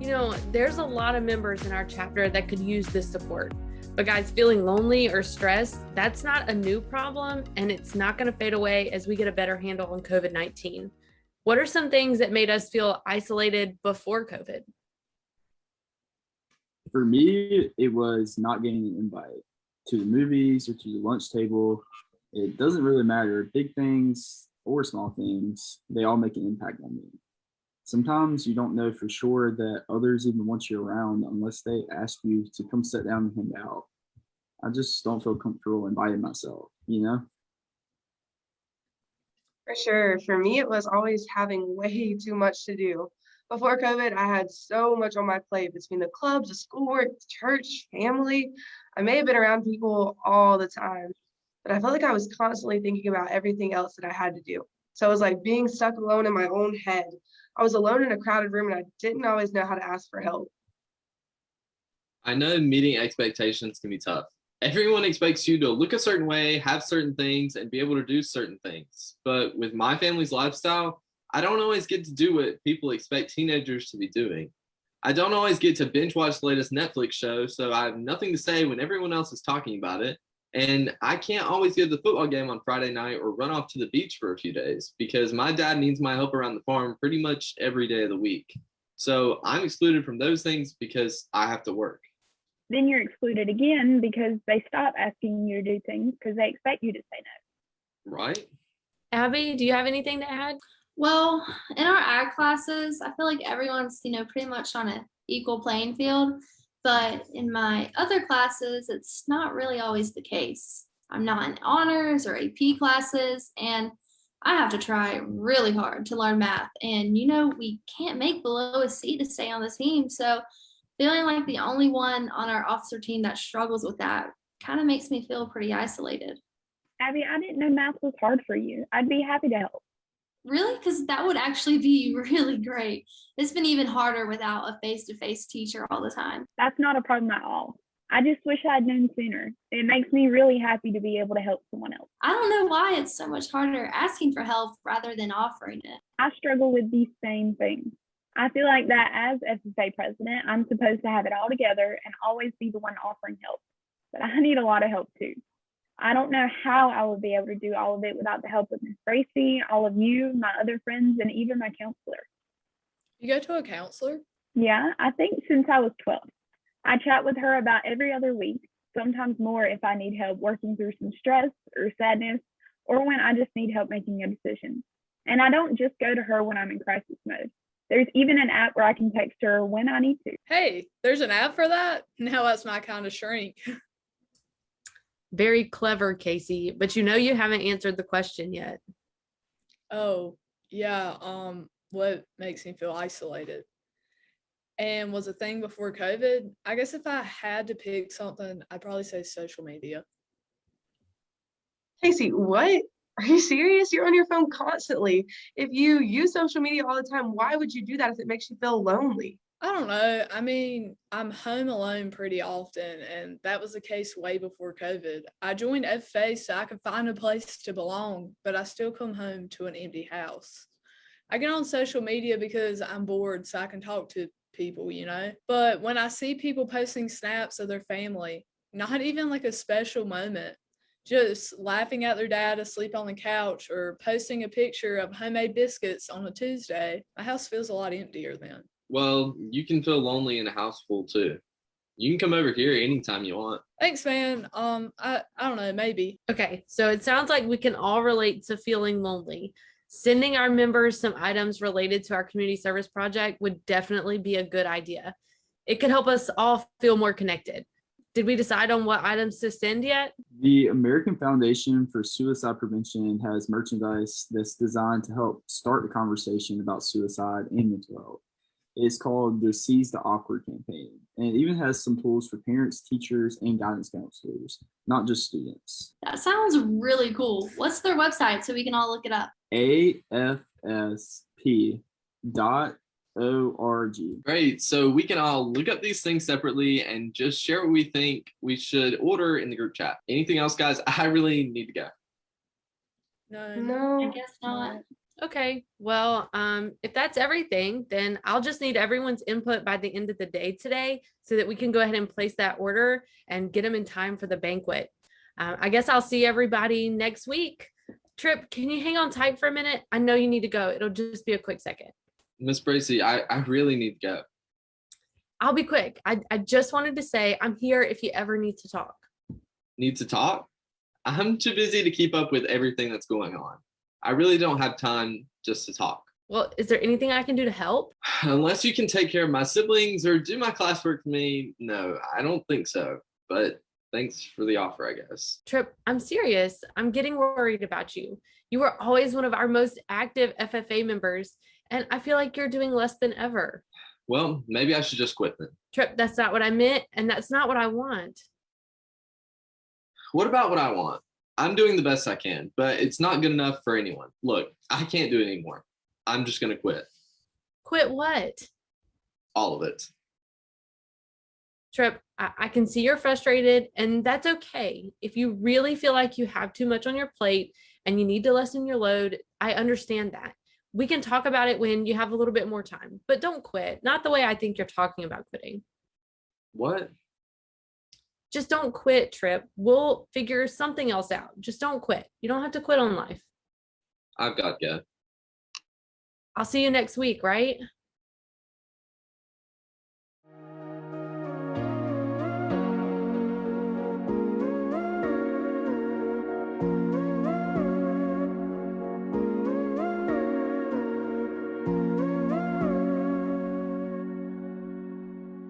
There's a lot of members in our chapter that could use this support. But guys, feeling lonely or stressed, that's not a new problem, and it's not going to fade away as we get a better handle on COVID-19. What are some things that made us feel isolated before COVID? For me, it was not getting an invite to the movies or to the lunch table. It doesn't really matter. Big things or small things, they all make an impact on me. Sometimes you don't know for sure that others even want you around unless they ask you to come sit down and hang out. I just don't feel comfortable inviting myself, For sure. For me, it was always having way too much to do. Before COVID, I had so much on my plate between the clubs, the schoolwork, church, family. I may have been around people all the time, but I felt like I was constantly thinking about everything else that I had to do. So it was like being stuck alone in my own head. I was alone in a crowded room and I didn't always know how to ask for help. I know meeting expectations can be tough. Everyone expects you to look a certain way, have certain things, and be able to do certain things. But with my family's lifestyle, I don't always get to do what people expect teenagers to be doing. I don't always get to binge watch the latest Netflix show, so I have nothing to say when everyone else is talking about it. And I can't always go to the football game on Friday night or run off to the beach for a few days because my dad needs my help around the farm pretty much every day of the week. So I'm excluded from those things because I have to work. Then you're excluded again because they stop asking you to do things because they expect you to say no. Right? Abby, do you have anything to add? Well, in our ag classes, I feel like everyone's, pretty much on an equal playing field. But in my other classes, it's not really always the case. I'm not in honors or AP classes, and I have to try really hard to learn math. And, we can't make below a C to stay on the team. So feeling like the only one on our officer team that struggles with that kind of makes me feel pretty isolated. Abby, I didn't know math was hard for you. I'd be happy to help. Really? Because that would actually be really great. It's been even harder without a face-to-face teacher all the time. That's not a problem at all. I just wish I'd known sooner. It makes me really happy to be able to help someone else. I don't know why it's so much harder asking for help rather than offering it. I struggle with these same things. I feel like that as FFA president, I'm supposed to have it all together and always be the one offering help. But I need a lot of help too. I don't know how I will be able to do all of it without the help of Ms. Bracy, all of you, my other friends, and even my counselor. You go to a counselor? Yeah, I think since I was 12. I chat with her about every other week, sometimes more if I need help working through some stress or sadness, or when I just need help making a decision. And I don't just go to her when I'm in crisis mode. There's even an app where I can text her when I need to. Hey, there's an app for that? Now that's my kind of shrink. Very clever, Casey, but you haven't answered the question yet. Oh, yeah. What makes me feel isolated? And was a thing before COVID? I guess if I had to pick something, I'd probably say social media. Casey, what? Are you serious? You're on your phone constantly. If you use social media all the time, why would you do that if it makes you feel lonely? I don't know. I mean, I'm home alone pretty often, and that was the case way before COVID. I joined FFA so I could find a place to belong, but I still come home to an empty house. I get on social media because I'm bored so I can talk to people, But when I see people posting snaps of their family, not even like a special moment, just laughing at their dad asleep on the couch or posting a picture of homemade biscuits on a Tuesday, my house feels a lot emptier then. Well, you can feel lonely in a house full too. You can come over here anytime you want. Thanks, man. I don't know, maybe. Okay, so it sounds like we can all relate to feeling lonely. Sending our members some items related to our community service project would definitely be a good idea. It could help us all feel more connected. Did we decide on what items to send yet? The American Foundation for Suicide Prevention has merchandise that's designed to help start the conversation about suicide and mental health. It's called the Seize the Awkward campaign, and it even has some tools for parents, teachers, and guidance counselors, not just students. That sounds really cool. What's their website so we can all look it up? afsp.org. Great. So we can all look up these things separately and just share what we think we should order in the group chat. Anything else, guys? I really need to go. No. I guess not. Okay, well, if that's everything, then I'll just need everyone's input by the end of the day today so that we can go ahead and place that order and get them in time for the banquet. I guess I'll see everybody next week. Trip, can you hang on tight for a minute? I know you need to go. It'll just be a quick second. Miss Bracy, I really need to go. I'll be quick. I just wanted to say I'm here if you ever need to talk. Need to talk? I'm too busy to keep up with everything that's going on. I really don't have time just to talk. Well, is there anything I can do to help? Unless you can take care of my siblings or do my classwork for me, no, I don't think so. But thanks for the offer, I guess. Trip, I'm serious. I'm getting worried about you. You were always one of our most active FFA members, and I feel like you're doing less than ever. Well, maybe I should just quit then. Trip, that's not what I meant, and that's not what I want. What about what I want? I'm doing the best I can, but it's not good enough for anyone. Look, I can't do it anymore. I'm just going to quit. Quit what? All of it. Trip, I can see you're frustrated, and that's okay. If you really feel like you have too much on your plate and you need to lessen your load, I understand that. We can talk about it when you have a little bit more time, but don't quit. Not the way I think you're talking about quitting. What? Just don't quit, Trip. We'll figure something else out. Just don't quit. You don't have to quit on life. I've got to go. I'll see you next week, right?